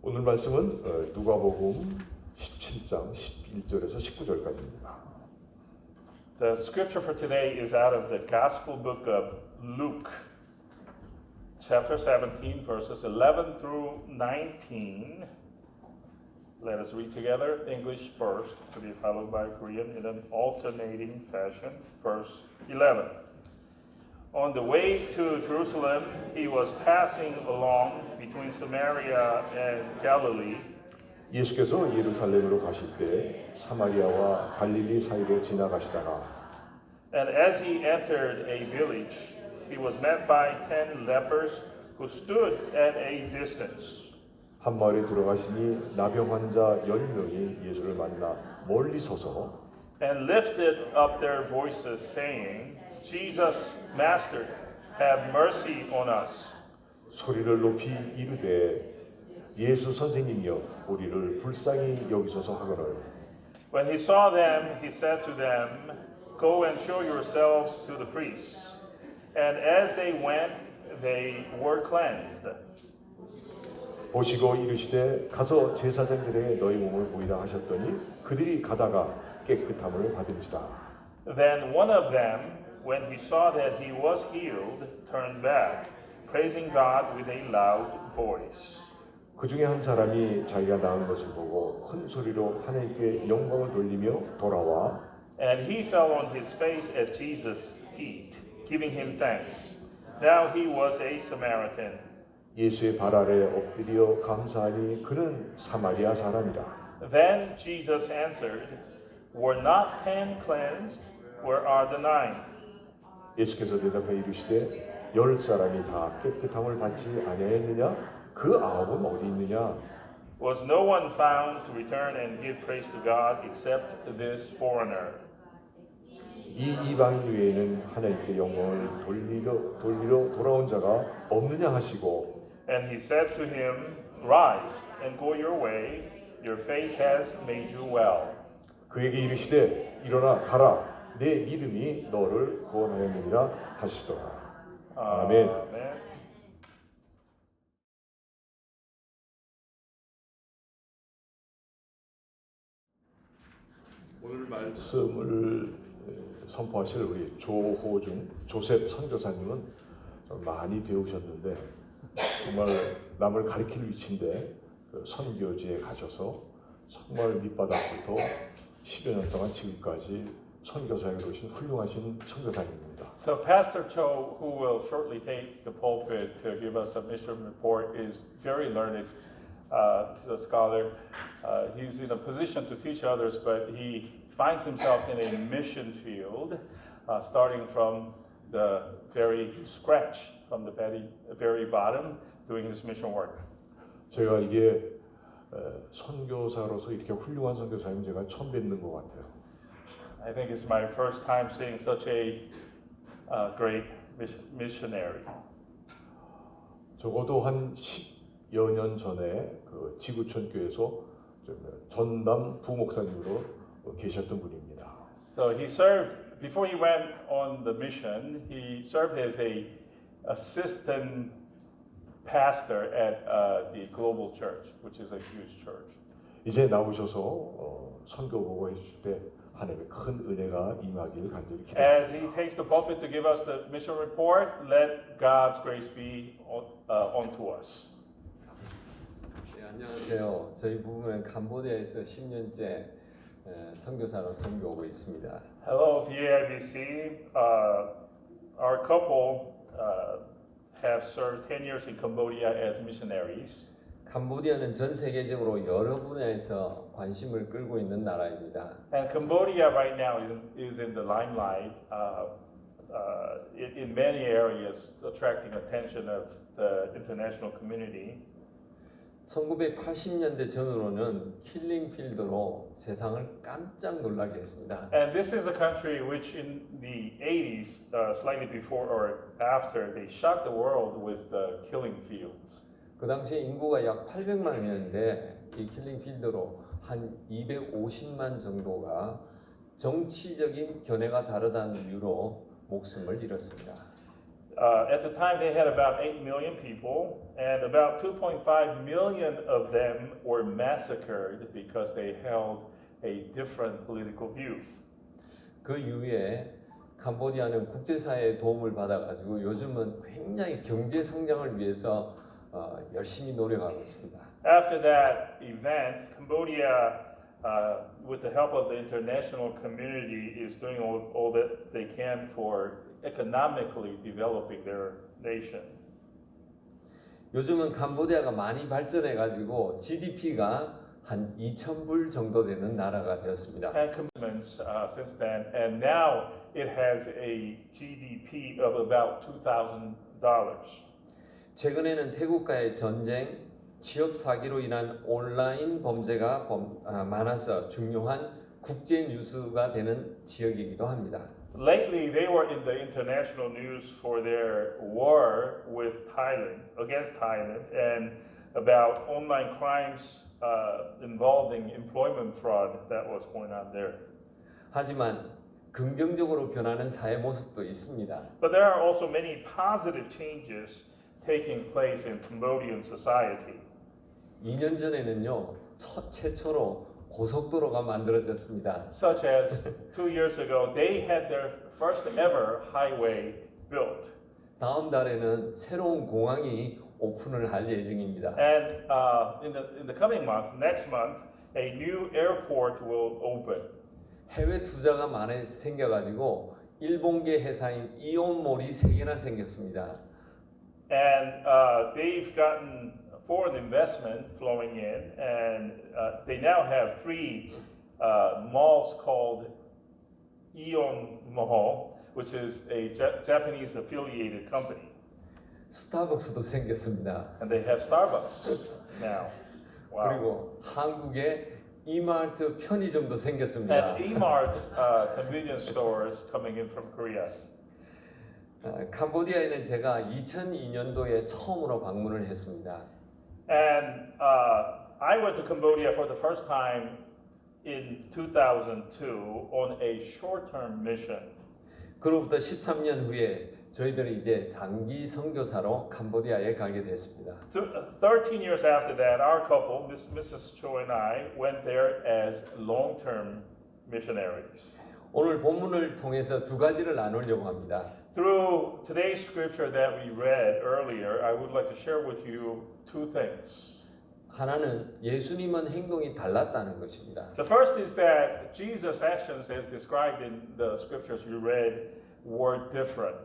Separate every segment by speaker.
Speaker 1: 오늘 말씀은 누가복음 17장 11절에서 19절까지입니다.
Speaker 2: The scripture for today is out of the Gospel book of Luke, chapter 17, verses 11 through 19. Let us read together English first, to be followed by Korean in an alternating fashion. Verse 11. On the way to Jerusalem, he was passing along between Samaria and Galilee.
Speaker 1: 예수께서 예루살렘으로 가실 때 사마리아와 갈릴리 사이로 지나가시다가
Speaker 2: And as he entered a village, he was met by 10 lepers who stood at a distance.
Speaker 1: 한 마을에 들어가시니 나병 환자 10명이 예수를 만나 멀리 서서
Speaker 2: And lifted up their voices, saying, Jesus, Master, have mercy on us.
Speaker 1: 소리를 높이 이르되 예수 선생님이여 우리를 불쌍히 여기소서 하거늘.
Speaker 2: When he saw them, he said to them, Go and show yourselves to the priests. And as they went, they were cleansed.
Speaker 1: 보시고 이르시되 가서 제사장들에게 너희 몸을 보이라 하셨더니 그들이 가다가 깨끗함을 받으시다.
Speaker 2: Then one of them, when he saw that he was healed, turned back, praising God with a loud voice.
Speaker 1: 그 중에 한 사람이 자기가 나은 것을 보고 큰 소리로 하나님께 영광을 돌리며 돌아와
Speaker 2: And he fell on his face at Jesus' feet, giving him thanks. Now he was a Samaritan.
Speaker 1: 예수의 발 아래 엎드려 감사하니 그는 사마리아 사람이라.
Speaker 2: Then Jesus answered, Were not 10 cleansed? Where are the 9?
Speaker 1: 예수께서 대답하여 이르시되 10사람이 다 깨끗함을 받지 아니하였느냐? 그 9은 어디 있느냐?
Speaker 2: Was no one found to return and give praise to God except this foreigner?
Speaker 1: 이 이방인 외에는 하나님께 영광을 돌리러 돌아온 자가 없느냐 하시고
Speaker 2: And he said to him, Rise and go your way, your faith has made you well.
Speaker 1: 그에게 이르시되 일어나 가라 내 믿음이 너를 구원하였느니라 하시더라. 아멘.
Speaker 2: Amen.
Speaker 1: 오늘 말씀을 선포하실 우리 조호중 조셉 선교사님은 많이 배우셨는데 정말 남을 가리킬 위치인데 그 선교지에 가셔서 정말 밑바닥부터 10여 년 동안 지금까지 선교사에 오신 훌륭하신 선교사님입니다.
Speaker 2: So Pastor Cho, who will shortly take the pulpit to give us a mission report, is very learned. He's a scholar. He's in a position to teach others, but he finds himself in a mission field, starting from the very scratch, from the very bottom, doing his mission work.
Speaker 1: 제가 이게 선교사로서 이렇게 훌륭한 선교사님 제가 처음 뵙는 것 같아요.
Speaker 2: I think it's my first time seeing such a great missionary.
Speaker 1: 적어도 한 10여 년 전에 그 지구촌 교회에서 전담 부목사님으로 계셨던 분입니다.
Speaker 2: So he served, before he went on the mission, he served as a assistant pastor at the Global Church, which is a huge church.
Speaker 1: 이제 나오셔서 선교 보고해 주실 때 하나님의 큰 은혜가 임하길 간절히 기도합니다.
Speaker 2: As he takes the pulpit to give us the mission report, let God's grace be onto us.
Speaker 3: 네, 안녕하세요. 저희 부부는 캄보디아에서 10년째 선교사로 선교하고 있습니다.
Speaker 2: Hello, VABC. Our couple have served 10 years in Cambodia as missionaries.
Speaker 3: 캄보디아는 전 세계적으로 여러 분야에서 관심을 끌고 있는 나라입니다.
Speaker 2: And Cambodia right now is in the limelight in many areas, attracting attention of the international community.
Speaker 3: 1980년대 전후로는 킬링필드로 세상을 깜짝 놀라게 했습니다.
Speaker 2: And this is a country which in the 80s, slightly before or after, they shocked the world with the killing fields.
Speaker 3: 그 당시에 인구가 약 800만이었는데 이 킬링필드로 한 250만 정도가 정치적인 견해가 다르다는 이유로 목숨을 잃었습니다.
Speaker 2: At the time, they had about 8 million people, and about 2.5 million of them were massacred because they held a different political view.
Speaker 3: 그 이후에 캄보디아는 국제사회의 도움을 받아가지고 요즘은 굉장히 경제 성장을 위해서 열심히 노력하고 있습니다.
Speaker 2: After that event, Cambodia, with the help of the international community, is doing all that they can for economically developing their nation.
Speaker 3: 요즘은 캄보디아가 많이 발전해가지고 GDP가 한 2,000불 정도 되는 나라가 되었습니다.
Speaker 2: And commitments since then, and now it has a GDP of about $2,000.
Speaker 3: 최근에는 태국과의 전쟁, 취업 사기로 인한 온라인 범죄가 많아서 중요한 국제 뉴스가 되는 지역이기도 합니다.
Speaker 2: Lately, they were in the international news for their war with Thailand, against Thailand, and about online crimes involving employment fraud that was going on there.
Speaker 3: 하지만 긍정적으로 변하는 사회 모습도 있습니다.
Speaker 2: But there are also many positive changes taking place in Cambodian society.
Speaker 3: 2년 전에는요, 최초로 고속도로가 만들어졌습니다.
Speaker 2: Such as 2 years ago, they had their first ever highway built.
Speaker 3: 다음 달에는 새로운 공항이 오픈을 할 예정입니다.
Speaker 2: And in the coming month, next month, a new airport will open.
Speaker 3: 해외 투자가 많이 생겨가지고 일본계 회사인 이온몰이 3개나 생겼습니다.
Speaker 2: And they've gotten foreign investment flowing in, and they now have 3 malls called Aeon Mall, which is a Japanese affiliated company.
Speaker 3: 스타벅스도 생겼습니다.
Speaker 2: And they have Starbucks now. Wow.
Speaker 3: 그리고 한국에 이마트 편의점도 생겼습니다.
Speaker 2: And E-Mart convenience stores coming in from Korea.
Speaker 3: 캄보디아에는 제가 2002년도에 처음으로 방문을 했습니다.
Speaker 2: And I went to Cambodia for the first time in 2002 on a short-term mission.
Speaker 3: 그로부터 13년 후에 저희들은 이제 장기 선교사로 캄보디아에 가게 됐습니다.
Speaker 2: 13 years after that, our couple, Mrs. Cho and I, went there as long-term missionaries.
Speaker 3: 오늘 본문을 통해서 2가지를 나누려고 합니다.
Speaker 2: Through today's scripture that we read earlier, I would like to share with you 2 things.
Speaker 3: 하나는 예수님은 행동이 달랐다는 것입니다.
Speaker 2: The first is that Jesus' actions, as described in the scriptures you read, were different.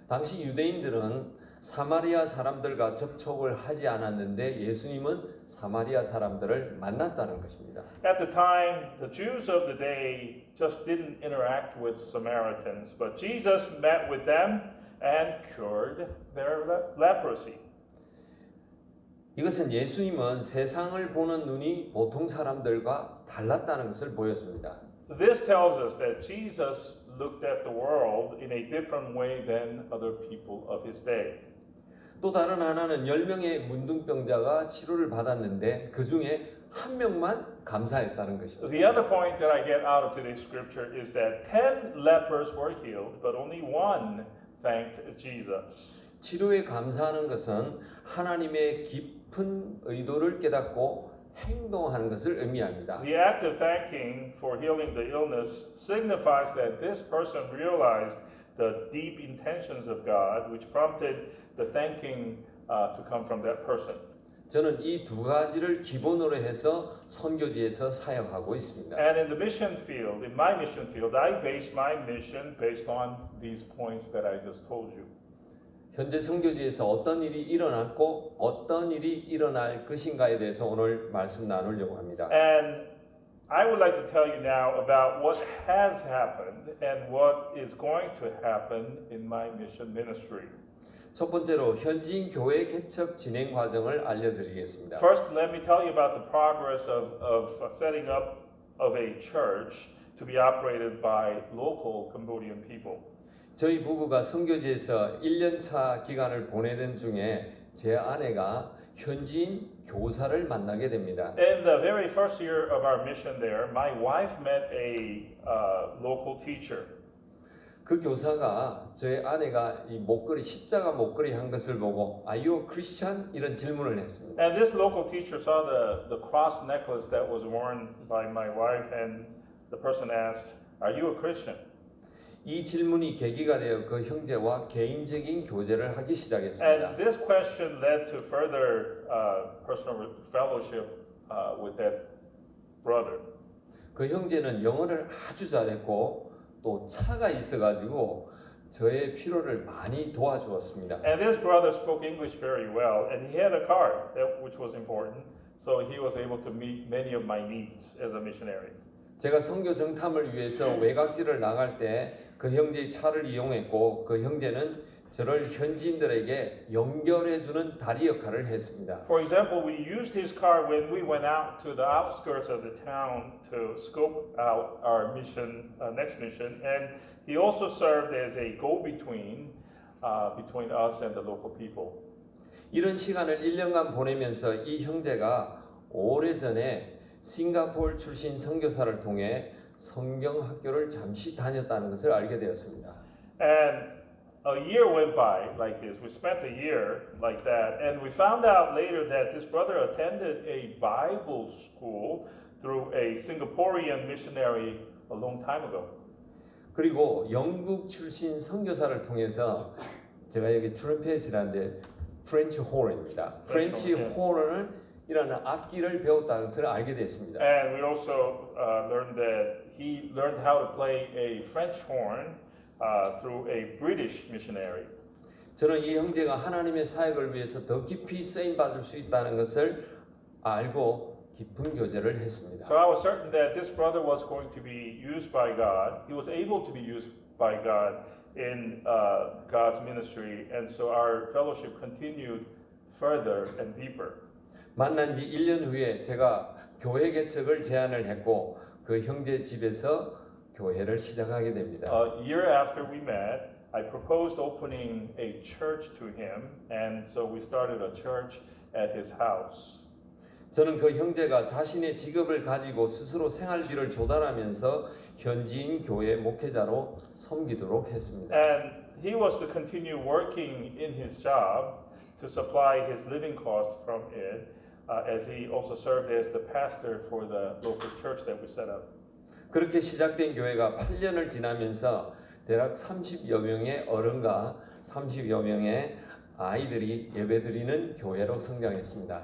Speaker 3: 당시 유대인들은 사마리아 사람들과 접촉을 하지 않았는데 예수님은 사마리아 사람들을 만났다는 것입니다.
Speaker 2: At the time, the Jews of the day just didn't interact with Samaritans, but Jesus met with them and cured their leprosy.
Speaker 3: 이것은 예수님은 세상을 보는 눈이 보통 사람들과 달랐다는 것을 보여줍니다.
Speaker 2: This tells us that Jesus looked at the world in a different way than other people of his day.
Speaker 3: 또 다른 하나는 10명의 문둥병자가 치료를 받았는데 그 중에 한 명만 감사했다는 것입니다.
Speaker 2: The other point that I get out of today's scripture is that 10 lepers were healed, but only 1 thanked Jesus.
Speaker 3: 치료에 감사하는 것은 하나님의 깊은 의도를 깨닫고 행동하는 것을 의미합니다.
Speaker 2: The act of thanking for healing the illness signifies that this person realized the deep intentions of God, which prompted the thanking to come from that person.
Speaker 3: 저는 이 2가지를 기본으로 해서 선교지에서 사역하고 있습니다.
Speaker 2: And in the mission field, in my mission field, I base my mission based on these points that I just told you.
Speaker 3: 현재 선교지에서 어떤 일이 일어났고 어떤 일이 일어날 것인가에 대해서 오늘 말씀 나누려고 합니다.
Speaker 2: And I would like to tell you now about what has happened and what is going to happen in my mission ministry.
Speaker 3: 첫 번째로 현지인 교회 개척 진행 과정을 알려드리겠습니다.
Speaker 2: First, let me tell you about the progress of setting up of a church to be operated by local Cambodian people.
Speaker 3: 저희 부부가 선교지에서 1년차 기간을 보내던 중에 제 아내가 현지인 교사를 만나게 됩니다.
Speaker 2: In the very first year of our mission there, my wife met a local teacher.
Speaker 3: 그 교사가 저의 아내가 이 목걸이 십자가 목걸이 한 것을 보고 Are you a Christian? 이런 질문을 했습니다.
Speaker 2: And this local teacher saw the cross necklace that was worn by my wife, and the person asked, "Are you a Christian?"
Speaker 3: 이 질문이 계기가 되어 그 형제와 개인적인 교제를 하기 시작했습니다.
Speaker 2: And this question led to further personal fellowship with that brother.
Speaker 3: 그 형제는 영어를 아주 잘했고 또 차가 있어가지고 저의 필요를 많이 도와주었습니다.
Speaker 2: And this brother spoke English very well, and he had a car, which was important, so he was able to meet many of my needs as a missionary.
Speaker 3: 제가 선교 정탐을 위해서 외곽지를 나갈 때 그 형제의 차를 이용했고 그 형제는 저를 현지인들에게 연결해주는 다리 역할을 했습니다.
Speaker 2: For example, we used his car when we went out to the outskirts of the town to scope out our mission, next mission, and he also served as a go-between between us and the local people.
Speaker 3: 이런 시간을 1년간 보내면서 이 형제가 오래전에 싱가포르 출신 선교사를 통해 성경 학교를 잠시 다녔다는 것을 알게 되었습니다.
Speaker 2: And a year went by like this. We spent a year like that, and we found out later that this brother attended a Bible school through a Singaporean missionary a long time ago.
Speaker 3: 그리고 영국 출신 선교사를 통해서 제가 여기 트럼펫이라는데 프렌치 호른입니다. 프렌치 호른을 이라는 악기를 배웠다는 것을 알게 됐습니다.
Speaker 2: And we also learned that he learned how to play a French horn through a British missionary.
Speaker 3: 저는 이 형제가 하나님의 사역을 위해서 더 깊이 쓰임 받을 수 있다는 것을 알고 깊은 교제를 했습니다.
Speaker 2: So I was certain that this brother was going to be used by God. He was able to be used by God in God's ministry, and so our fellowship continued further and deeper.
Speaker 3: 만난 지 1년 후에 제가 교회 개척을 제안을 했고 그 형제 집에서 교회를 시작하게 됩니다.
Speaker 2: A year after we met, I proposed opening a church to him, and so we started a church at his house.
Speaker 3: 저는 그 형제가 자신의 직업을 가지고 스스로 생활비를 조달하면서 현지인 교회 목회자로 섬기도록 했습니다.
Speaker 2: And he was to continue working in his job to supply his living cost from it, as he also served as the pastor for the local church that we set up.
Speaker 3: 그렇게 시작된 교회가 8년을 지나면서 대략 30여 명의 어른과 30여 명의 아이들이 예배드리는 교회로 성장했습니다.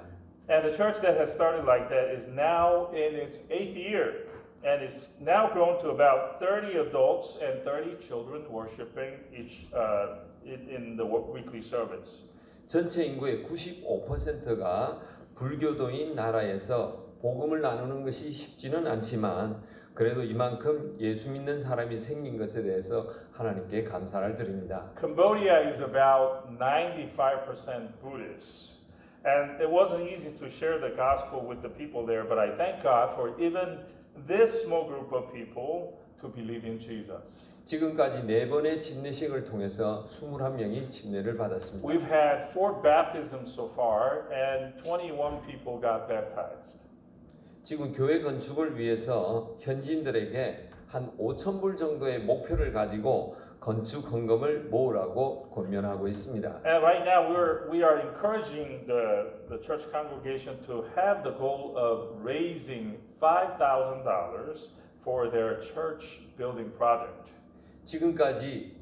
Speaker 2: And the church that has started like that is now in its 8th year, and it's now grown to about 30 adults and 30 children worshiping each in the weekly service.
Speaker 3: 전체 인구의 95%가 불교도인 나라에서 복음을 나누는 것이 쉽지는 않지만 그래도 이만큼 예수 믿는 사람이 생긴 것에 대해서 하나님께 감사를 드립니다.
Speaker 2: Cambodia is about 95% Buddhist, and it wasn't easy to share the gospel with the people there, but I thank God for even this small group of people to believe in Jesus.
Speaker 3: 지금까지 4번의 집례식을 통해서 21명이 집례를 받았습니다.
Speaker 2: We've had 4 baptisms so far, and 21 people got baptized.
Speaker 3: 지금 교회 건축을 위해서 현지인들에게 한 5,000불 정도의 목표를 가지고 건축 헌금을 모으라고 권면하고 있습니다.
Speaker 2: And right now we are encouraging the church congregation to have the goal of raising $5,000 for their church building project.
Speaker 3: 지금까지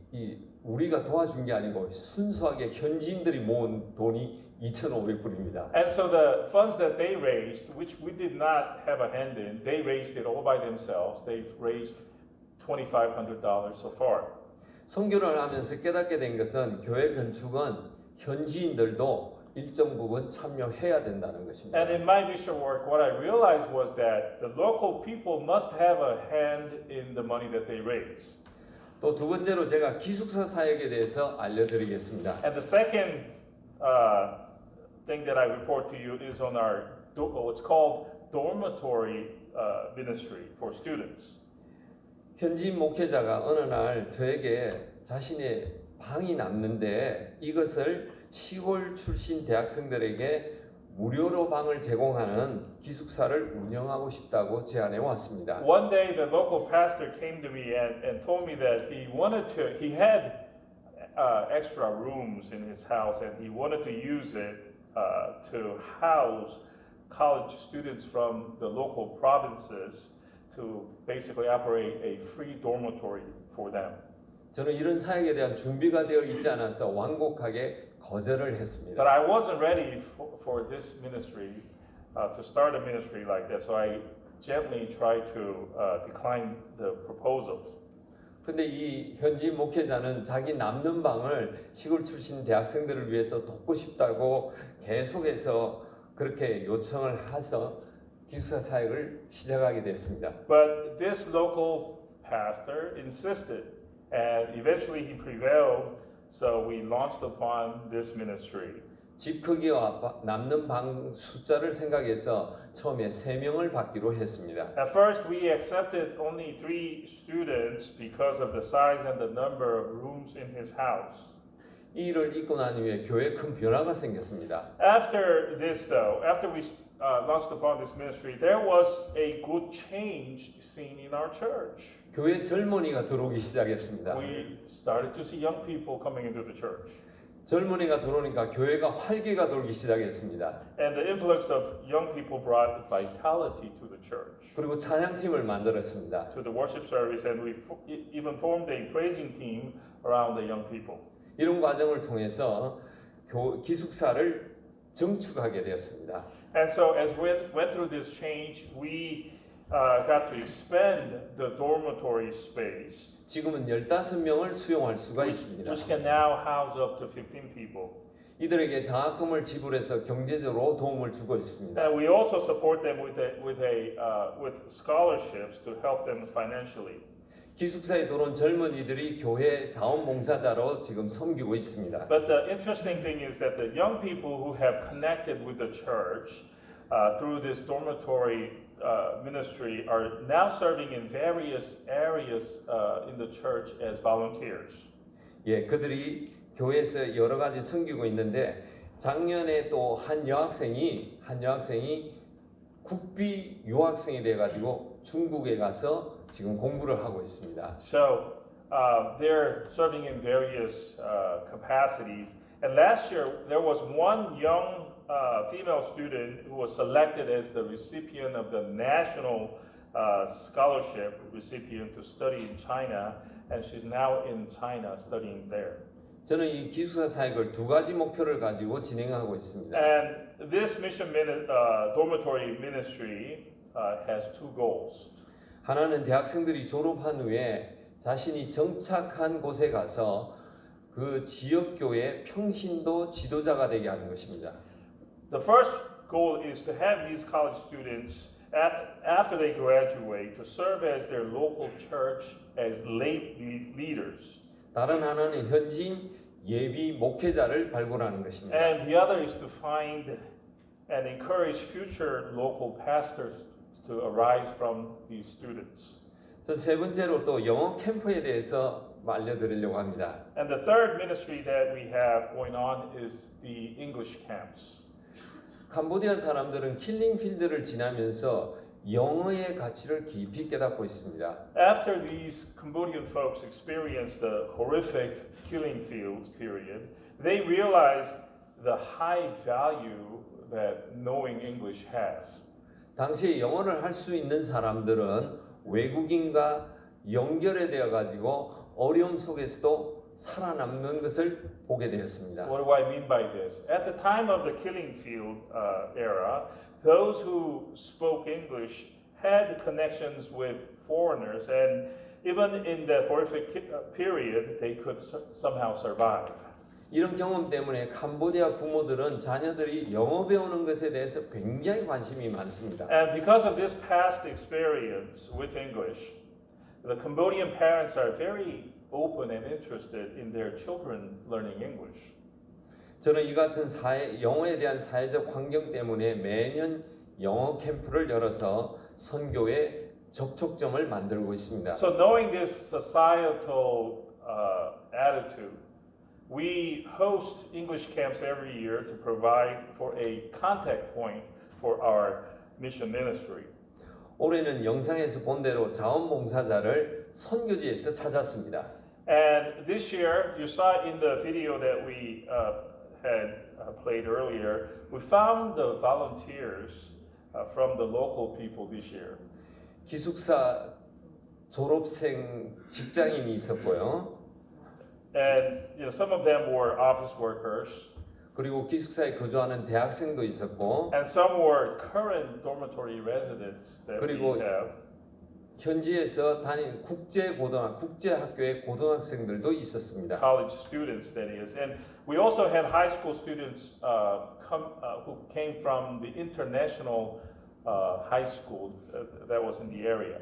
Speaker 3: 우리가 도와준 게 아니고 순수하게 현지인들이 모은 돈이 2,500불입니다.
Speaker 2: And so the funds that they raised, which we did not have a hand in, they raised it all by themselves. They've raised $2,500 so far.
Speaker 3: 선교를 하면서 깨닫게 된 것은 교회 건축은 현지인들도 일정 부분 참여해야 된다는 것입니다.
Speaker 2: And in my mission work, what I realized was that the local people must have a hand in the money that they raise.
Speaker 3: 또 두 번째로 제가 기숙사 사역에 대해서 알려드리겠습니다.
Speaker 2: And the second thing that I report to you is on our what's called dormitory ministry for students.
Speaker 3: 현지인 목회자가 어느 날 저에게 자신의 방이 남는데 이것을 시골 출신 대학생들에게 무료로 방을 제공하는 기숙사를 운영하고 싶다고 제안해 왔습니다.
Speaker 2: One day, the local pastor came to me and told me that he had extra rooms in his house and he wanted to use it to house college students from the local provinces to basically operate a free dormitory for them.
Speaker 3: 저는 이런 사역에 대한 준비가 되어 있지 않아서 완곡하게 거절을 했습니다.
Speaker 2: But I wasn't ready for this ministry, to start a ministry like that, so I gently tried to decline the proposal.
Speaker 3: 근데 이 현지 목회자는 자기 남는 방을 시골 출신 대학생들을 위해서 돕고 싶다고 계속해서 그렇게 요청을 해서 기숙사 사역을 시작하게 됐습니다.
Speaker 2: But this local pastor insisted, and eventually he prevailed, so we launched upon this ministry.
Speaker 3: 집 크기와 남는 방 숫자를 생각해서 처음에 3명을 받기로 했습니다.
Speaker 2: At first, we accepted only 3 students because of the size and the number of rooms in his house.
Speaker 3: 이 일을 잊고 난 이후에 교회에 큰 변화가 생겼습니다.
Speaker 2: After this, though, after we launched upon this ministry, there was a good change seen in our church.
Speaker 3: 교회 젊은이가 들어오기 시작했습니다.
Speaker 2: We started to see young people coming into the church.
Speaker 3: 젊은이가 들어오니까 교회가 활기가 돌기 시작했습니다.
Speaker 2: And the influx of young people brought vitality to the church,
Speaker 3: 그리고 찬양팀을 만들었습니다.
Speaker 2: to the worship service, and we even formed a praising team around the young people.
Speaker 3: 이런 과정을 통해서 기숙사를 증축하게 되었습니다.
Speaker 2: And so as we went through this change, we got to expand the dormitory space,
Speaker 3: 지금은 15명을 수용할 수가 있습니다.
Speaker 2: which can now house up to 15 people.
Speaker 3: 이들에게 장학금을 지불해서 경제적으로 도움을 주고 있습니다.
Speaker 2: And we also support them with scholarships to help them financially.
Speaker 3: 기숙사에 들어온 젊은이들이 교회 자원봉사자로 지금 섬기고 있습니다.
Speaker 2: But the interesting thing is that the young people who have connected with the church through this dormitory ministry are now serving in various areas in the church as volunteers.
Speaker 3: 예, 그들이 교회에서 여러 가지 섬기고 있는데 작년에 또 한 여학생이 국비 유학생이 돼 가지고 중국에 가서 지금 공부를 하고 있습니다.
Speaker 2: So they're serving in various capacities. And last year there was one young female student who was selected as the recipient of the national scholarship recipient to study in China, and she's now in China studying there.
Speaker 3: 저는 이 기숙사 사역을 2가지 목표를 가지고 진행하고 있습니다.
Speaker 2: And this dormitory ministry has 2 goals.
Speaker 3: 하나는 대학생들이 졸업한 후에 자신이 정착한 곳에 가서 그 지역 교회 평신도 지도자가 되게 하는 것입니다.
Speaker 2: The first goal is to have these college students, after they graduate, to serve as their local church as lay leaders.
Speaker 3: 다른 하나는 현지인 예비 목회자를 발굴하는 것입니다.
Speaker 2: And the other is to find and encourage future local pastors to arise from these students.
Speaker 3: 저 세 번째로 또 영어 캠프에 대해서 알려드리려고 합니다.
Speaker 2: And the third ministry that we have going on is the English camps.
Speaker 3: 캄보디아 사람들은 킬링 필드를 지나면서 영어의 가치를 깊이 깨닫고 있습니다.
Speaker 2: After these Cambodian folks experienced the horrific killing fields period, they realized the high value that knowing English has.
Speaker 3: 당시에 영어를 할 수 있는 사람들은 외국인과 연결이 되어 가지고 어려움 속에서도 살아남는 것을 보게 되었습니다.
Speaker 2: What do I mean by this? At the time of the killing field era, those who spoke English had connections with foreigners, and even in the horrific period, they could somehow survive.
Speaker 3: 이런 경험 때문에 캄보디아 부모들은 자녀들이 영어 배우는 것에 대해서 굉장히 관심이 많습니다.
Speaker 2: And because of this past experience with English, the Cambodian parents are very open and interested in their children learning English.
Speaker 3: 저는 이 같은 영어에 대한 사회적 환경 때문에 매년 영어 캠프를 열어서 선교의 접촉점을 만들고 있습니다.
Speaker 2: So knowing this societal attitude, we host English camps every year to provide for a contact point for our mission ministry.
Speaker 3: 올해는 영상에서 본 대로 자원봉사자를 선교지에서 찾았습니다.
Speaker 2: And this year, you saw in the video that we had played earlier, we found the volunteers from the local people this year.
Speaker 3: 기숙사 졸업생 직장인이 있었고요.
Speaker 2: And some of them were office workers,
Speaker 3: 그리고 기숙사에 거주하는 대학생도 있었고
Speaker 2: and some were current dormitory residents that
Speaker 3: 그리고
Speaker 2: we have.
Speaker 3: 현지에서 다닌 국제학교의 고등학생들도 있었습니다.
Speaker 2: College students, that is. And we also had high school students who came from the international high school that was in the area.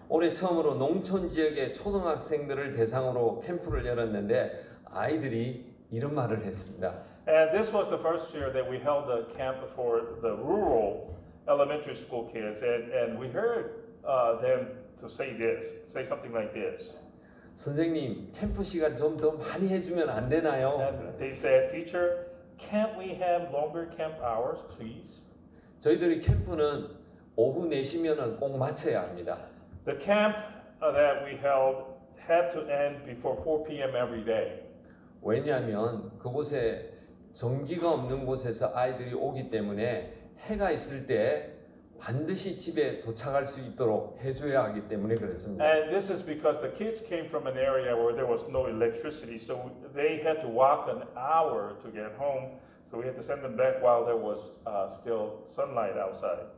Speaker 3: 올해 처음으로 농촌 지역의 초등학생들을 대상으로 캠프를 열었는데 아이들이 이런 말을 했습니다.
Speaker 2: And this was the first year that we held a camp for the rural elementary school kids, and we heard them to say something like this.
Speaker 3: 선생님, 캠프 시간 좀 더 많이 해주면 안 되나요?
Speaker 2: And they said, "Teacher, can't we have longer camp hours, please?"
Speaker 3: 저희들이 캠프는 오후 4시면은 꼭 마쳐야 합니다.
Speaker 2: The camp that we held had to end before 4 p.m. every day.
Speaker 3: 왜냐하면 그곳에 전기가 없는 곳에서 아이들이 오기 때문에 해가 있을 때 반드시 집에 도착할 수 있도록 해줘야 하기 때문에 그렇습니다.
Speaker 2: And this is because the kids came from an area where there was no electricity, so they had to walk an hour to get home. So we had to send them back while there was still sunlight outside.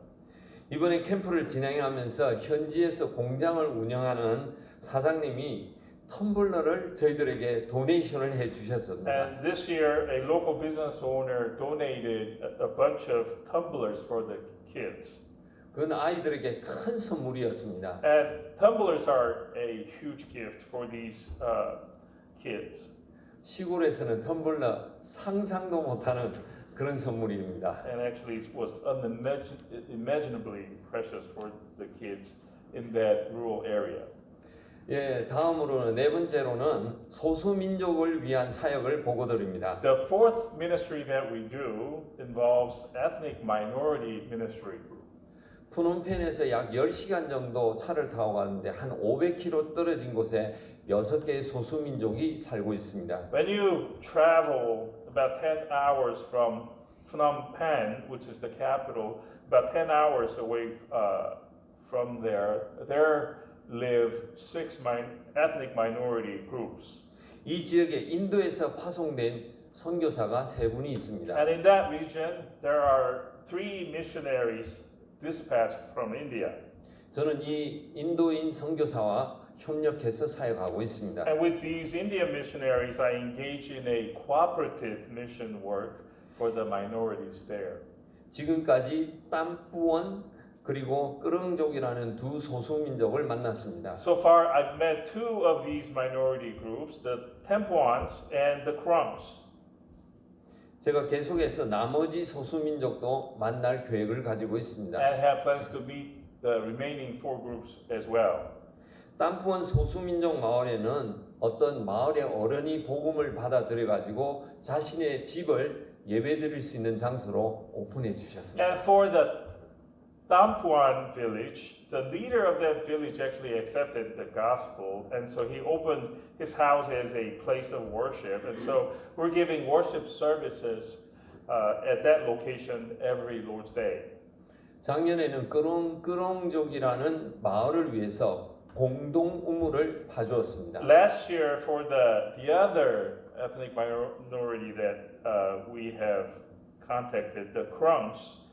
Speaker 3: 이번에 캠프를 진행하면서 현지에서 공장을 운영하는 사장님이 텀블러를 저희들에게 도네이션을 해주셨습니다.
Speaker 2: And this year, a local business owner donated a bunch of tumblers for the kids.
Speaker 3: 그건 아이들에게 큰 선물이었습니다.
Speaker 2: And tumblers are a huge gift for these kids.
Speaker 3: 시골에서는 텀블러 상상도 못하는 그런 선물입니다.
Speaker 2: And actually, it was unimaginably precious for the kids in that rural area.
Speaker 3: 예, 다음으로는 네 번째로는 소수민족을 위한 사역을 보고드립니다.
Speaker 2: The fourth ministry that we do involves ethnic minority ministry.
Speaker 3: 푸놈펜에서 약 10시간 정도 차를 타고 가는데 한 500km 떨어진 곳에 6개의 소수민족이 살고 있습니다.
Speaker 2: When you travel about 10 hours from Phnom Penh, which is the capital, about 10 hours away from there live 6 ethnic minority groups.
Speaker 3: 이 지역에 인도에서 파송된 선교사가 3분이 있습니다.
Speaker 2: And in that region, there are 3 missionaries dispatched from India.
Speaker 3: 저는 이 인도인 선교사와 협력해서 사역하고 있습니다.
Speaker 2: And with these Indian missionaries, I engage in a cooperative mission work for the minorities there.
Speaker 3: 지금까지 땀뿌원 그리고 끄릉족이라는 두 소수민족을 만났습니다.
Speaker 2: So far, I've met 2 of these minority groups, the Tempuans and the Krums.
Speaker 3: 제가 계속해서 나머지 소수민족도 만날 계획을 가지고 있습니다.
Speaker 2: And have plans to meet the remaining 4 groups as well.
Speaker 3: 땀푸원 소수민족 마을에는 어떤 마을의 어른이 복음을 받아들여 가지고 자신의 집을 예배드릴 수 있는 장소로 오픈해 주셨습니다.
Speaker 2: And for the Tampuan village, the leader of that village actually accepted the gospel, and so he opened his house as a place of worship. And so we're giving worship services at that location every Lord's Day.
Speaker 3: 작년에는 끄렁끄렁족이라는 마을을 위해서 공동 우물을 파주었습니다.
Speaker 2: Last year, for the other ethnic minority that we have contacted, the Krums,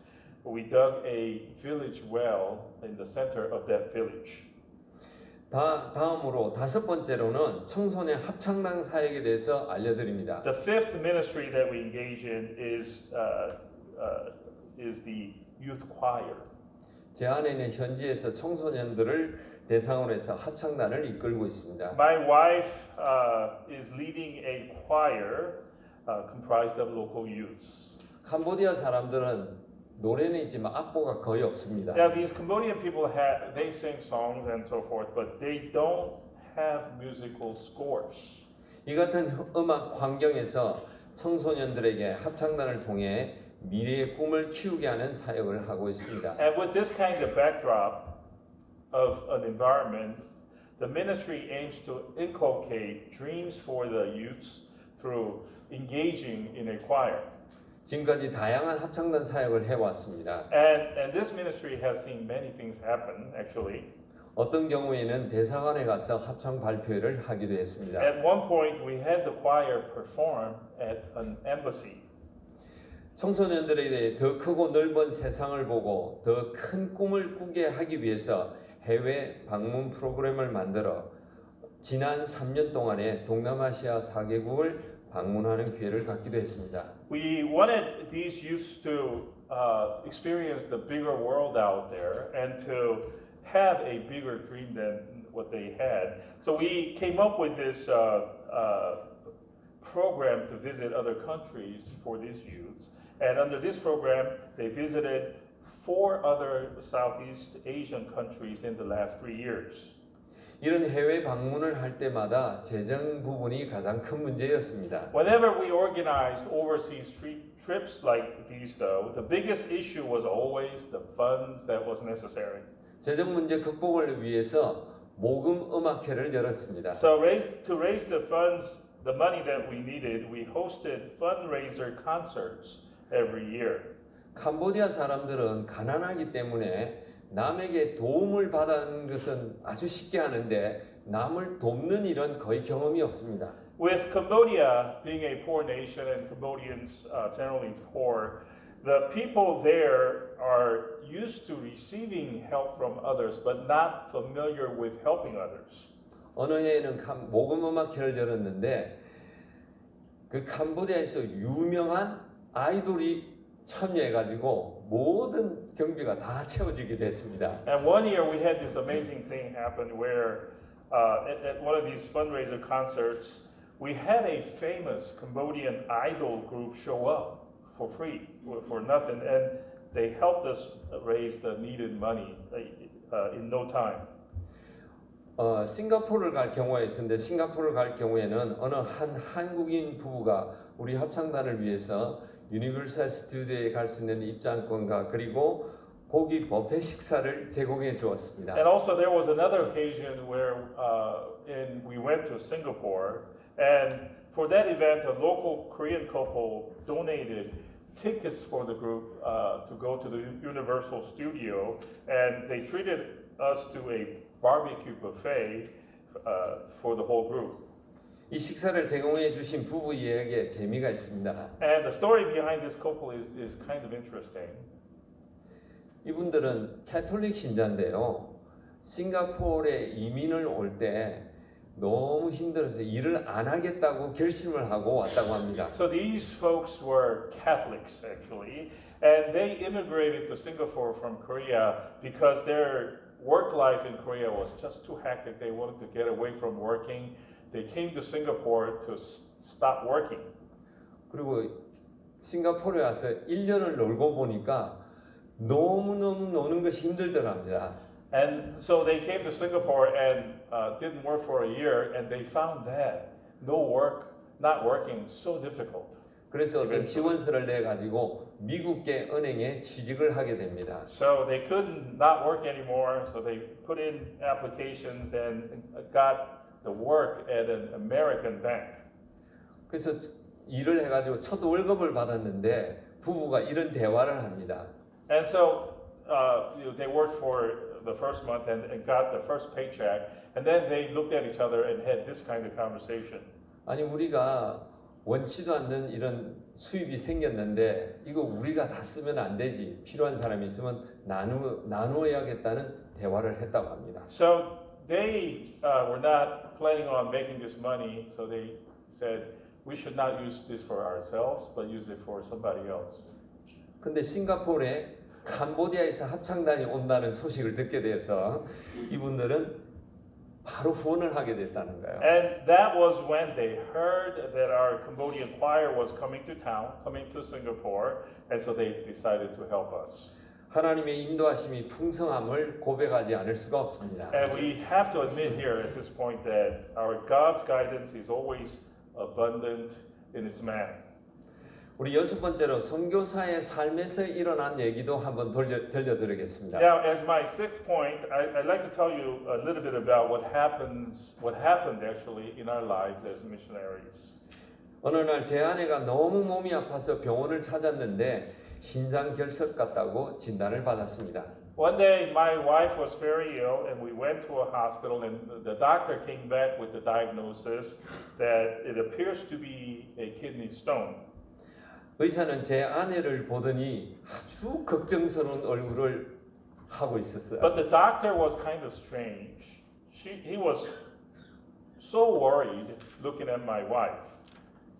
Speaker 2: we dug a village well in the center of that village.
Speaker 3: 다음으로 5번째로는 청소년 합창단 사역에 대해서 알려드립니다.
Speaker 2: The fifth ministry that we engage in is the youth choir.
Speaker 3: 제 아내는 현지에서 청소년들을 대상으로 해서 합창단을 이끌고 있습니다.
Speaker 2: My wife is leading a choir comprised of local youths.
Speaker 3: 캄보디아 사람들은 노래는 있지만 악보가 거의 없습니다.
Speaker 2: Now these Cambodian people they sing songs and so forth, but they don't have musical scores.
Speaker 3: 이 같은 음악 환경에서 청소년들에게 합창단을 통해 미래의 꿈을 키우게 하는 사역을 하고 있습니다.
Speaker 2: And with this kind of backdrop of an environment, the ministry aims to inculcate dreams for the youths through engaging in a choir.
Speaker 3: 지금까지 다양한 합창단 사역을 해왔습니다.
Speaker 2: And this ministry has seen many things happen, actually.
Speaker 3: 어떤 경우에는 대사관에 가서 합창 발표회를 하기도 했습니다.
Speaker 2: At one point, we had the choir perform at an embassy.
Speaker 3: 청소년들에게 더 크고 넓은 세상을 보고 더 큰 꿈을 꾸게 하기 위해서 해외 방문 프로그램을 만들어 지난 3년 동안에 동남아시아 4개국을 방문하는 기회를 갖기도 했습니다.
Speaker 2: We wanted these youths to experience the bigger world out there and to have a bigger dream than what they had. So we came up with this program to visit other countries for these youths. And under this program, they visited 4 other Southeast Asian countries in the last 3 years.
Speaker 3: 이런 해외 방문을 할 때마다 재정 부분이 가장 큰 문제였습니다.
Speaker 2: Whenever we organized overseas trips like these, though, the biggest issue was always the funds that was necessary.
Speaker 3: 재정 문제 극복을 위해서 모금 음악회를 열었습니다.
Speaker 2: So to raise the funds, the money that we needed, we hosted fundraiser concerts every year.
Speaker 3: 캄보디아 사람들은 가난하기 때문에 남에게 도움을 받는 것은 아주 쉽게 하는데 남을 돕는 일은 거의 경험이 없습니다.
Speaker 2: With Cambodia being a poor nation and Cambodians generally poor, the people there are used to receiving help from others, but not familiar with helping others.
Speaker 3: 어느 해에는 모금 음악회를 열었는데 그 캄보디아에서 유명한 아이돌이 참여해가지고 모든 경비가 다 채워지게 됐습니다.
Speaker 2: And one year we had this amazing thing happen where at one of these fundraiser concerts, we had a famous Cambodian idol group show up for free, for nothing, and they helped us raise the needed money in no time.
Speaker 3: 싱가포르를 갈 경우가 있었는데 싱가포르를 갈 경우에는 어느 한 한국인 부부가 우리 합창단을 위해서 유니버설 스튜디오에 갈 수 있는 입장권과 그리고 고기 뷔페 식사를 제공해 주었습니다.
Speaker 2: And also there was another occasion where we went to Singapore, and for that event, a local Korean couple donated tickets for the group to go to the Universal Studio, and they treated us to a barbecue buffet for the whole group.
Speaker 3: 이 식사를 제공해 주신 부부 이야기에 재미가 있습니다.
Speaker 2: And the story behind this couple is kind of interesting.
Speaker 3: 이분들은 캐톨릭 신자인데요. 싱가포르에 이민을 올 때 너무 힘들어서 일을 안 하겠다고 결심을 하고 왔다고 합니다.
Speaker 2: So these folks were Catholics actually, and they immigrated to Singapore from Korea because their work life in Korea was just too hectic. They wanted to get away from working. They came to Singapore to stop working.
Speaker 3: 그리고 싱가포르에 와서 1년을 놀고 보니까 너무너무 노는 것이 힘들더랍니다.
Speaker 2: And so they came to Singapore and didn't work for a year, and they found that not working, so difficult.
Speaker 3: 그래서 어떤 지원서를 내 가지고 미국계 은행에 취직을 하게 됩니다.
Speaker 2: So they couldn't not work anymore, so they put in applications and got the work at an American bank.
Speaker 3: 그래서 일을 해가지고 첫 월급을 받았는데 부부가 이런 대화를 합니다.
Speaker 2: And so they worked for the first month and got the first paycheck, and then they looked at each other and had this kind of conversation.
Speaker 3: 아니 우리가 원치도 않는 이런 수입이 생겼는데 이거 우리가 다 쓰면 안 되지. 필요한 사람이 있으면 나누어야겠다는 대화를 했다고 합니다.
Speaker 2: So they were not planning on making this money, so they said we should not use this for ourselves, but use it for somebody else.
Speaker 3: 근데 싱가포르에 캄보디아에서 합창단이 온다는 소식을 듣게 돼서 이분들은 바로 후원을 하게 됐다는 거예요.
Speaker 2: And that was when they heard that our Cambodian choir was coming to town, coming to Singapore, and so they decided to help us.
Speaker 3: 하나님의 인도하심이 풍성함을 고백하지 않을 수가 없습니다.
Speaker 2: And we have to admit here at this point that our God's guidance is always abundant in its manner.
Speaker 3: 우리 여섯 번째로 선교사의 삶에서 일어난 얘기도 한번 들려드리겠습니다.
Speaker 2: Now, as my sixth point, I'd like to tell you a little bit about what happened actually in our lives as missionaries.
Speaker 3: 어느 날 제 아내가 너무 몸이 아파서 병원을 찾았는데 신장결석 같다고 진단을 받았습니다.
Speaker 2: One day, my wife was very ill, and we went to a hospital, and the doctor came back with the diagnosis that it appears to be a kidney stone.
Speaker 3: 의사는 제 아내를 보더니 아주 걱정스러운 얼굴을 하고 있었어요.
Speaker 2: But the doctor was kind of strange. He was so worried looking at my wife.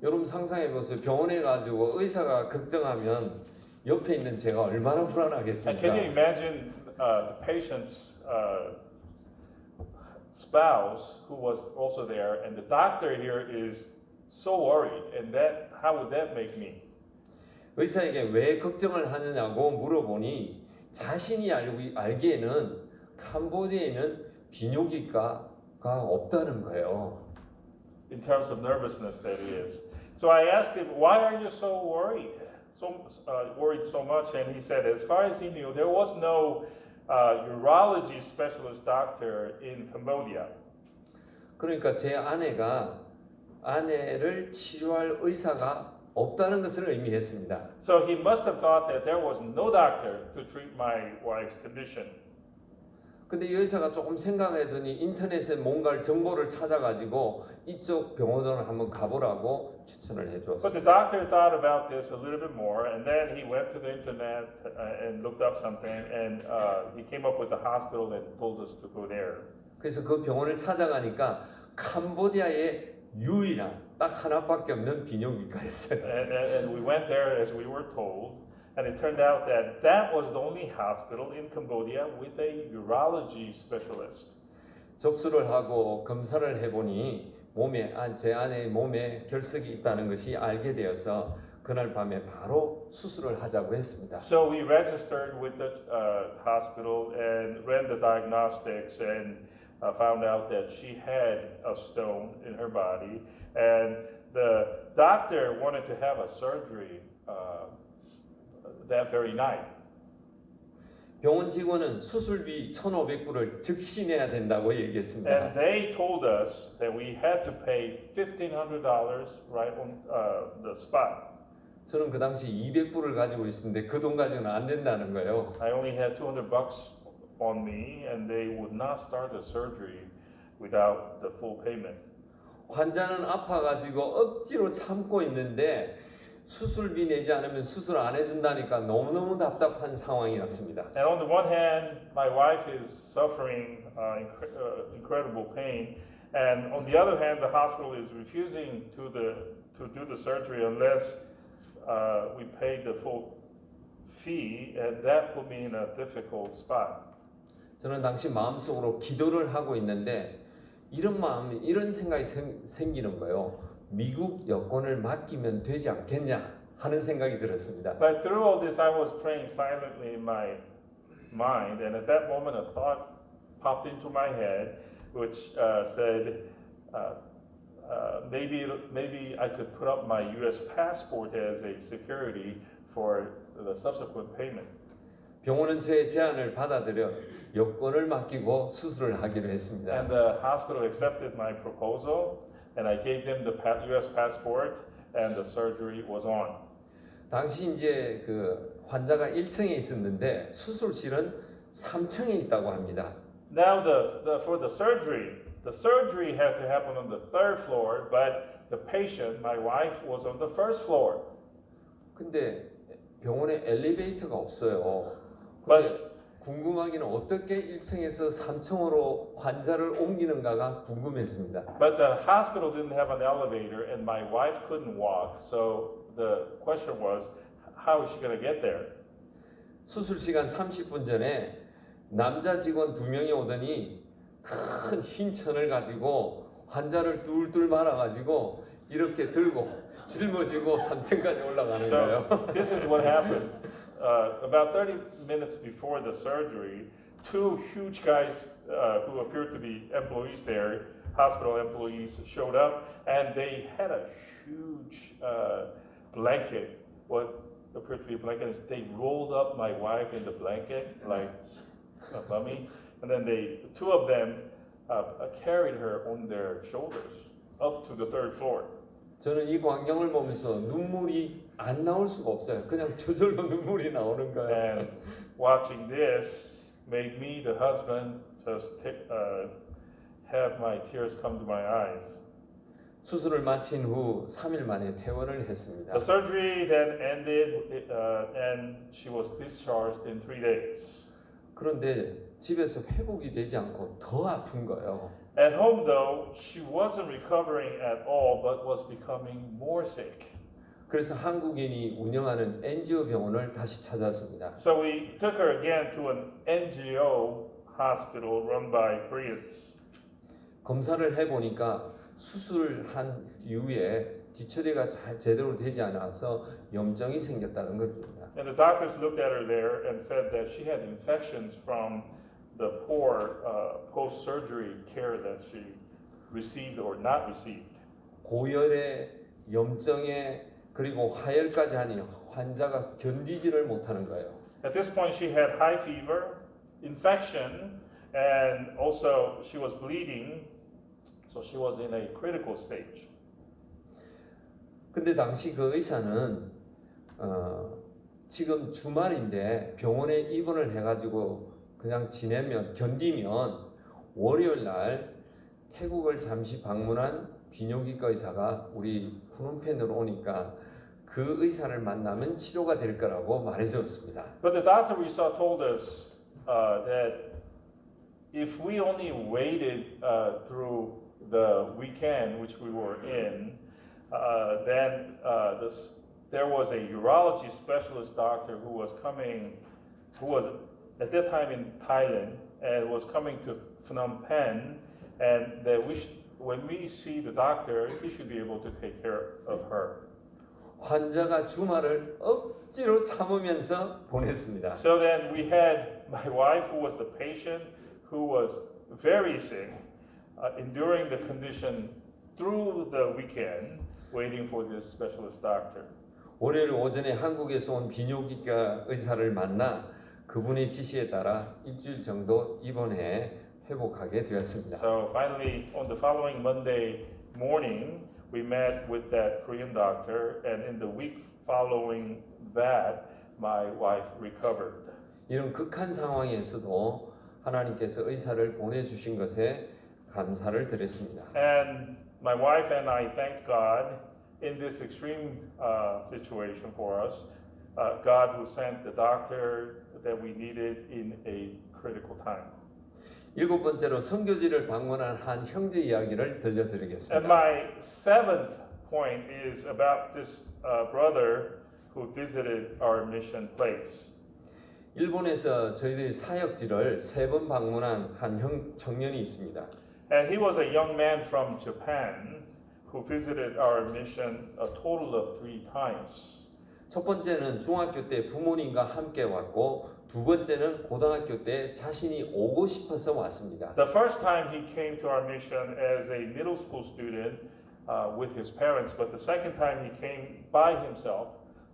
Speaker 3: 여러분 상상해 보세요. 병원에 가지고 의사가 걱정하면 옆에 있는 제가 얼마나
Speaker 2: And can you
Speaker 3: 불안하겠습니까?
Speaker 2: imagine the patient's spouse who was also there, and the doctor here is so worried, and how would that make me?
Speaker 3: 의사에게 왜 걱정을 하느냐고 물어보니 자신이 알기에는 캄보디아에는 비뇨기과가 없다는 거예요.
Speaker 2: In terms of nervousness, that is. So I asked him, "Why are you so worried? Worried so much?" And he said, as far as he knew, there was no urology specialist doctor in Cambodia.
Speaker 3: 그러니까 제 아내를 치료할 의사가 없다는 것을 의미했습니다.
Speaker 2: So he must have thought that there was no doctor to treat my wife's condition.
Speaker 3: 근데 이 의사가 조금 생각해더니 인터넷에 뭔가 정보를 찾아가지고 이쪽 병원으로 한번 가보라고 추천을
Speaker 2: But the
Speaker 3: 해주었습니다.
Speaker 2: doctor thought about this a little bit more, and then he went to the internet and looked up something, and he came up with the hospital and told us to go there.
Speaker 3: 그래서 그 병원을 찾아가니까 캄보디아의 유일한 딱 하나밖에 없는 비뇨기과였어요.
Speaker 2: And we went there as we were told, and it turned out that that was the only hospital in Cambodia with a urology specialist.
Speaker 3: 접수를 하고 검사를 해보니 제 아내의 몸에 결석이 있다는 것이 알게 되어서 그날 밤에 바로 수술을 하자고 했습니다.
Speaker 2: So we registered with the hospital and ran the diagnostics and found out that she had a stone in her body, and the doctor wanted to have a surgery that very night.
Speaker 3: 병원 직원은 수술비 1,500불을 즉시 내야 된다고 얘기했습니다.
Speaker 2: And they told us that we had to pay $1,500 right on the spot.
Speaker 3: 저는 그 당시 200불을 가지고 있었는데 그 돈 가지고는 안 된다는 거예요.
Speaker 2: I only had $200 on me, and they would not start the surgery without the full payment.
Speaker 3: 환자는 아파가지고 억지로 참고 있는데 수술비 내지 않으면 수술 안 해준다니까 너무너무 답답한 상황이었습니다.
Speaker 2: And on the one hand, my wife is suffering incredible pain, and on the other hand, the hospital is refusing to do the surgery unless we pay the full fee, and that put me in a difficult spot.
Speaker 3: 저는 당시 마음속으로 기도를 하고 있는데 이런 생각이 생기는 거예요. 미국 여권을 맡기면 되지 않겠냐 하는 생각이 들었습니다.
Speaker 2: But through all this, I was praying silently in my mind, and at that moment, a thought popped into my head, which said, maybe I could put up my U.S. passport as a security for the subsequent payment.
Speaker 3: 병원은 제 제안을 받아들여 여권을 맡기고 수술을 하기로 했습니다.
Speaker 2: And the hospital accepted my proposal, and I gave them the U.S. passport, and the surgery was on.
Speaker 3: 당시 이제 그 환자가 1층에 있었는데 수술실은 3층에 있다고 합니다.
Speaker 2: Now, for the surgery had to happen on the third floor, but the patient, my wife, was on the first floor.
Speaker 3: 근데 병원에 엘리베이터가 없어요.
Speaker 2: But
Speaker 3: 근데 궁금하기는 어떻게 1층에서 3층으로 환자를 옮기는가가 궁금했습니다.
Speaker 2: But the hospital didn't have an elevator, and my wife couldn't walk. So the question was, how is she going to get there?
Speaker 3: 수술 시간 30분 전에 남자 직원 2명이 오더니 큰 흰 천을 가지고 환자를 뚫뚫 말아가지고 이렇게 들고 짊어지고 3층까지 올라가는 거예요.
Speaker 2: So this is what happened. About 30 minutes before the surgery, two huge guys who appeared to be employees there hospital employees showed up, and they had a huge blanket, what appeared to be a blanket. They rolled up my wife in the blanket like a mummy, and then two of them carried her on their shoulders up to the third floor.
Speaker 3: 저는 이 광경을 보면서 눈물이 안 나올 수가 없어요. 그냥 저절로 눈물이 나오는 거예요.
Speaker 2: And watching this made me, the husband, just have my tears come to my eyes.
Speaker 3: 수술을 마친 후 3일 만에 퇴원을 했습니다.
Speaker 2: The surgery then ended, and she was discharged in 3 days.
Speaker 3: 그런데 집에서 회복이 되지 않고 더 아픈 거예요.
Speaker 2: At home, though, she wasn't recovering at all, but was becoming more sick.
Speaker 3: 그래서 한국인이 운영하는 NGO 병원을 다시 찾았습니다.
Speaker 2: So we took her again to an NGO hospital run by Koreans.
Speaker 3: 검사를 해보니까 수술한 이후에 뒤처리가 제대로 되지 않아서 염증이 생겼다는 겁니다.
Speaker 2: And the doctors looked at her there and said that she had infections from the poor post-surgery care that she received or not received.
Speaker 3: 고열에 염증에 그리고 화열까지 하니 환자가 견디지를 못하는 거예요.
Speaker 2: At this point, she had high fever, infection, and also she was bleeding, so she was in a critical stage.
Speaker 3: 근데 당시 그 의사는 지금 주말인데 병원에 입원을 해가지고 그냥 견디면 월요일 날 태국을 잠시 방문한 비뇨기과 의사가 우리 푸놈펜으로 오니까 그 의사를 만나면 치료가 될 거라고 말해주었습니다.
Speaker 2: But the doctor we saw told us that if we only waited through the weekend, which we were in, then there was a urology specialist doctor who was at that time in Thailand and was coming to Phnom Penh, and that when we see the doctor, he should be able to take care of her.
Speaker 3: 환자가 주말을 억지로 참으면서 보냈습니다.
Speaker 2: So then we had my wife, who was the patient, who was very sick, enduring the condition through the weekend, waiting for this specialist doctor.
Speaker 3: 월요일 오전에 한국에서 온 비뇨기과 의사를 만나 그분의 지시에 따라 일주일 정도 입원해 회복하게 되었습니다.
Speaker 2: So finally, on the following Monday morning, we met with that Korean doctor, and in the week following that, my wife recovered.
Speaker 3: 이런 극한 상황에서도 하나님께서 의사를 보내주신 것에 감사를 드렸습니다.
Speaker 2: And my wife and I thank God in this extreme situation for us, God who sent the doctor that we needed in a critical time.
Speaker 3: 일곱 번째로 선교지를 방문한 한 형제 이야기를
Speaker 2: And
Speaker 3: 들려드리겠습니다.
Speaker 2: my seventh point is about this brother who visited our mission place.
Speaker 3: 일본에서 저희들이 사역지를 3번 방문한 한 청년이 있습니다.
Speaker 2: And he was a young man from Japan who visited our mission a total of 3 times.
Speaker 3: 첫 번째는 중학교 때 부모님과 함께 왔고 두 번째는 고등학교 때 자신이 오고 싶어서 왔습니다.
Speaker 2: The first time he came to our mission as a middle school student with his parents, but the second time he came by himself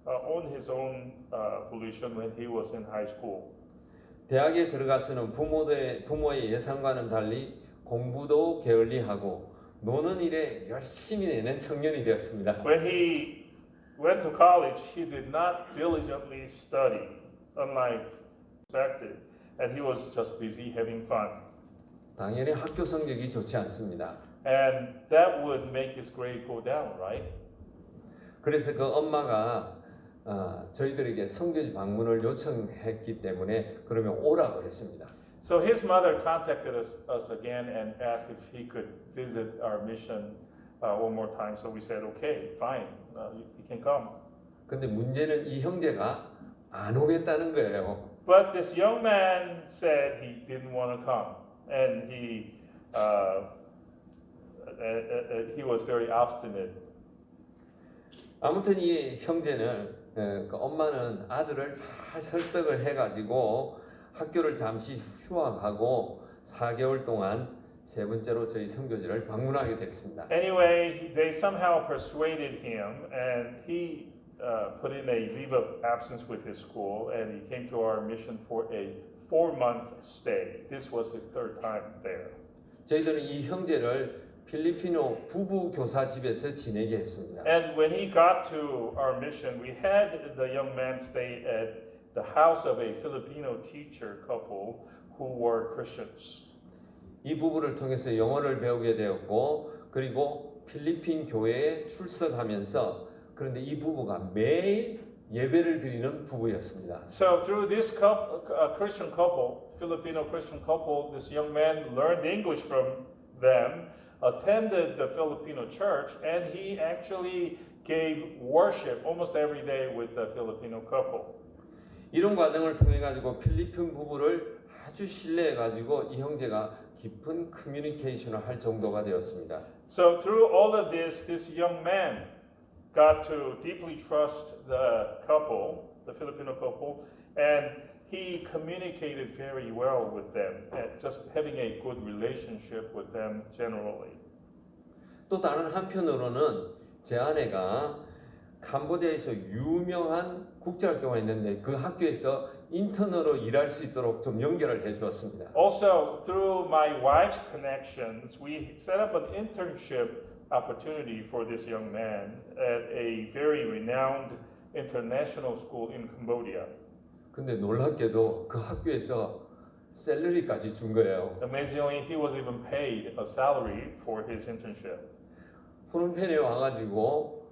Speaker 2: on his own volition when he was in high school.
Speaker 3: 대학에 들어가서는 부모의 예상과는 달리 공부도 게을리하고 노는 일에 열심히 내는 청년이 되었습니다.
Speaker 2: When he went to college, he did not diligently study, unlike expected, and he was just busy having fun.
Speaker 3: 당연히 학교 성적이 좋지 않습니다.
Speaker 2: And that would make his grade go down, right?
Speaker 3: 그래서 그 엄마가 저희들에게 선교지 방문을 요청했기 때문에 그러면 오라고 했습니다.
Speaker 2: So his mother contacted us again and asked if he could visit our mission one more time. So we said, okay, fine, you can come.
Speaker 3: 근데 문제는 이 형제가 안 오겠다는 거예요.
Speaker 2: But this young man said he didn't want to come, and he was very obstinate.
Speaker 3: 아무튼 이 형제는 그 엄마는 아들을 잘 설득을 해가지고 학교를 잠시 휴학하고 4개월 동안 세 번째로 저희 선교지를 방문하게 됐습니다.
Speaker 2: Anyway, they somehow persuaded him, and he put in a leave of absence with his school, and he came to our mission for a 4-month stay. This was his third time there.
Speaker 3: 저희들은 이 형제를 필리핀어 부부 교사 집에서 지내게 했습니다.
Speaker 2: And when he got to our mission, we had the young man stay at the house of a Filipino teacher couple who were Christians.
Speaker 3: 이 부부를 통해서 영어를 배우게 되었고 그리고 필리핀 교회에 출석하면서 그런데 이 부부가 매일 예배를 드리는 부부였습니다.
Speaker 2: So through this Christian couple, Filipino Christian couple, this young man learned English from them, attended the Filipino church, and he actually gave worship almost every day with the Filipino couple.
Speaker 3: 이런 과정을 통해 가지고 필리핀 부부를 아주 신뢰해 가지고 이 형제가 깊은 커뮤니케이션을 할 정도가 되었습니다.
Speaker 2: So through all of this, this young man got to deeply trust the couple, the Filipino couple, and he communicated very well with them, and just having a good relationship with them generally.
Speaker 3: 또 다른 한편으로는 제 아내가 캄보디아에서 유명한 국제학교가 있는데 그 학교에서 인턴으로 일할 수 있도록 좀 연결을 해 주었습니다.
Speaker 2: Also, through my wife's connections, we set up an internship opportunity for this young man at a very renowned international school in Cambodia.
Speaker 3: 근데 놀랍게도 그 학교에서 샐러리까지 준 거예요.
Speaker 2: Amazingly, he was even paid a salary for his internship.
Speaker 3: 프놈펜에 와가지고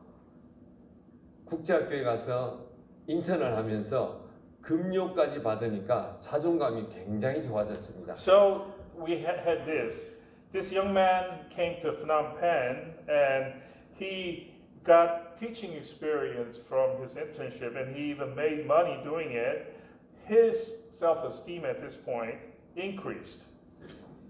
Speaker 3: 국제학교에 가서 인턴을 하면서 급료까지 받으니까 자존감이 굉장히 좋아졌습니다.
Speaker 2: So we had this. This young man came to Phnom Penh and he got teaching experience from his internship and he even made money doing it. His self-esteem at this point increased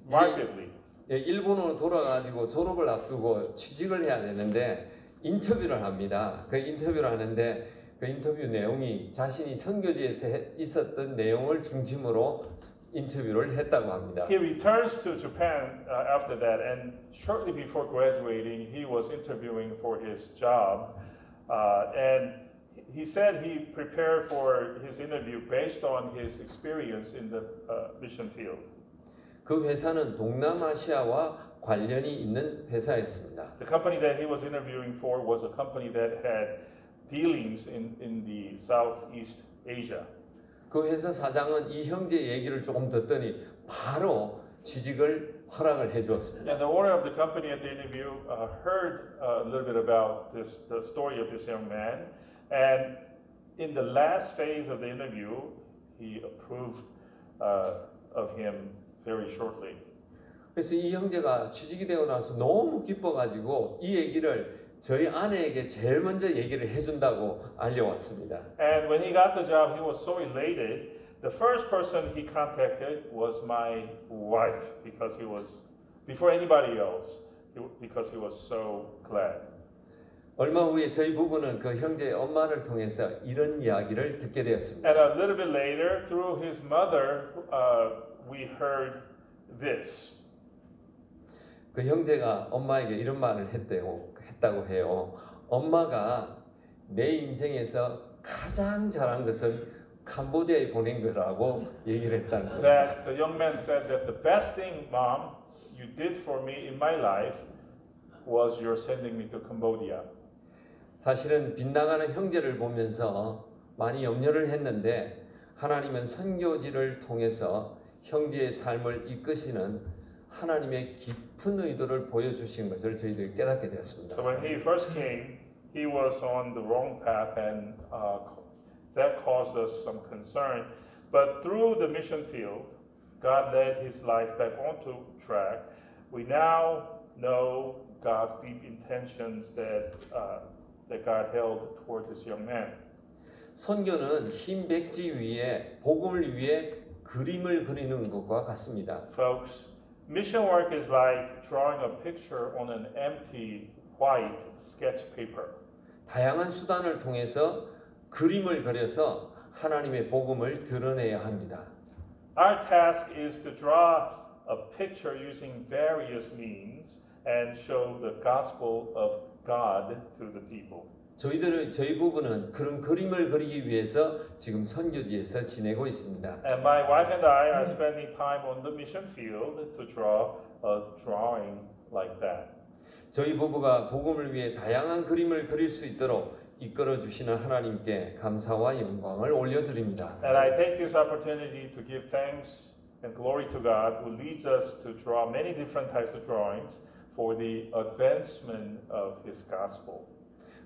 Speaker 2: markedly.
Speaker 3: 예, 일본으로 돌아가지고 졸업을 앞두고 취직을 해야 되는데 인터뷰를 합니다. 그 인터뷰를 하는데 그 인터뷰 내용이 자신이 선교지에서 있었던 내용을 중심으로 인터뷰를 했다고 합니다.
Speaker 2: He returns to Japan after that, and shortly before graduating, he was interviewing for his job, and he said he prepared for his interview based on his experience in the mission field.
Speaker 3: 그 회사는 동남아시아와 관련이 있는 회사였습니다.
Speaker 2: The company that he was interviewing for was a company that had dealings in the Southeast Asia.
Speaker 3: 그 회사 사장은 이 형제 얘기를 조금 듣더니 바로 취직을 허락을 해주었습니다.
Speaker 2: And the owner of the company at the interview heard a little bit about the story of this young man, and in the last phase of the interview, he approved of him very shortly.
Speaker 3: 그래서 이 형제가 취직이 되고 나서 너무 기뻐가지고 이 얘기를 저희 아내에게 제일 먼저 얘기를 해준다고 알려왔습니다.
Speaker 2: And when he got the job, he was so elated. The first person he contacted was my wife because he was, before anybody else, because he was so glad.
Speaker 3: 얼마 후에 저희 부부는 그 형제의 엄마를 통해서 이런 이야기를 듣게 되었습니다.
Speaker 2: And a little bit later, through his mother, we heard this.
Speaker 3: 그 형제가 엄마에게 이런 말을 했다고 해요. 엄마가 내 인생에서 가장 잘한 것은 캄보디아에 보낸 거라고 얘기를 했다는 거예요.
Speaker 2: That the young man said that the best thing, Mom, you did for me in my life was your sending me to Cambodia.
Speaker 3: 사실은 빗나가는 형제를 보면서 많이 염려를 했는데 하나님은 선교지를 통해서 형제의 삶을 이끄시는 하나님의 깊은 의도를 보여주신 것을 저희들이 깨닫게 되었습니다.
Speaker 2: So when he first came, he was on the wrong path, and that caused us some concern. But through the mission field, God led his life back onto track. We now know God's deep intentions that God held toward this young man.
Speaker 3: 선교는 흰 백지 위에 복음을 위해 그림을 그리는 것과 같습니다.
Speaker 2: Folks, mission work is like drawing a picture on an empty white sketch paper.
Speaker 3: 다양한 수단을 통해서 그림을 그려서 하나님의 복음을 드러내야 합니다.
Speaker 2: Our task is to draw a picture using various means and show the gospel of God to the people.
Speaker 3: 저희 부부는 그런 그림을 그리기 위해서 지금 선교지에서 지내고 있습니다.
Speaker 2: And my wife and I are spending time on the mission field to draw a drawing like that.
Speaker 3: 저희 부부가 복음을 위해 다양한 그림을 그릴 수 있도록 이끌어 주시는 하나님께 감사와 영광을 올려드립니다.
Speaker 2: And I take this opportunity to give thanks and glory to God who leads us to draw many different types of drawings for the advancement of His gospel.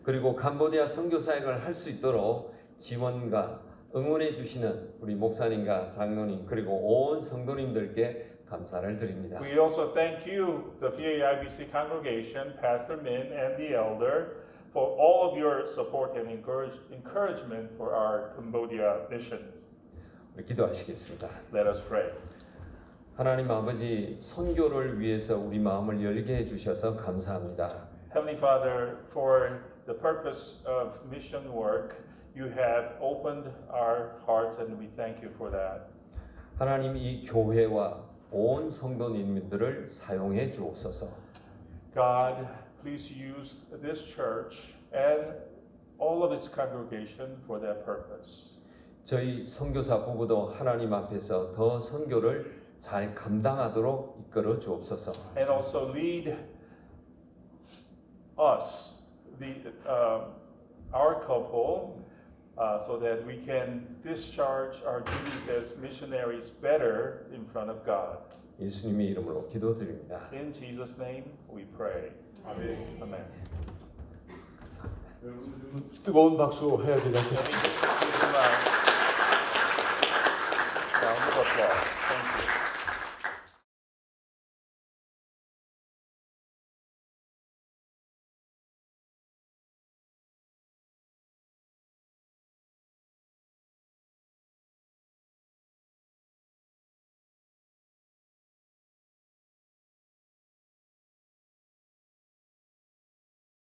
Speaker 3: 그리고 캄보디아 선교 사역을 할 수 있도록 지원과 응원해 주시는 우리 목사님과 장로님 그리고 온 성도님들께 감사를 드립니다.
Speaker 2: We also thank you, the VAIBC congregation, Pastor Min and the elder, for all of your support and encouragement for our Cambodia mission.
Speaker 3: 우리 기도하시겠습니다.
Speaker 2: Let us pray.
Speaker 3: 하나님 아버지 선교를 위해서 우리 마음을 열게 해 주셔서 감사합니다.
Speaker 2: Heavenly Father, for the purpose of mission work, you have opened our hearts and we thank you for that.
Speaker 3: 하나님 이 교회와 온 성도님들을 사용해 주옵소서.
Speaker 2: God, please use this church and all of its congregation for that purpose.
Speaker 3: 저희 선교사 부부도 하나님 앞에서 더 선교를 잘 감당하도록 이끌어 주옵소서.
Speaker 2: And also lead us, our couple, so that we can discharge our duties as missionaries better in front of God.
Speaker 3: 예수님의 이름으로 기도드립니다.
Speaker 2: In Jesus' name we pray.
Speaker 1: 아멘.
Speaker 2: Amen.
Speaker 3: 감사합니다.
Speaker 1: 뜨거운 박수 해야 되지 않겠습니까?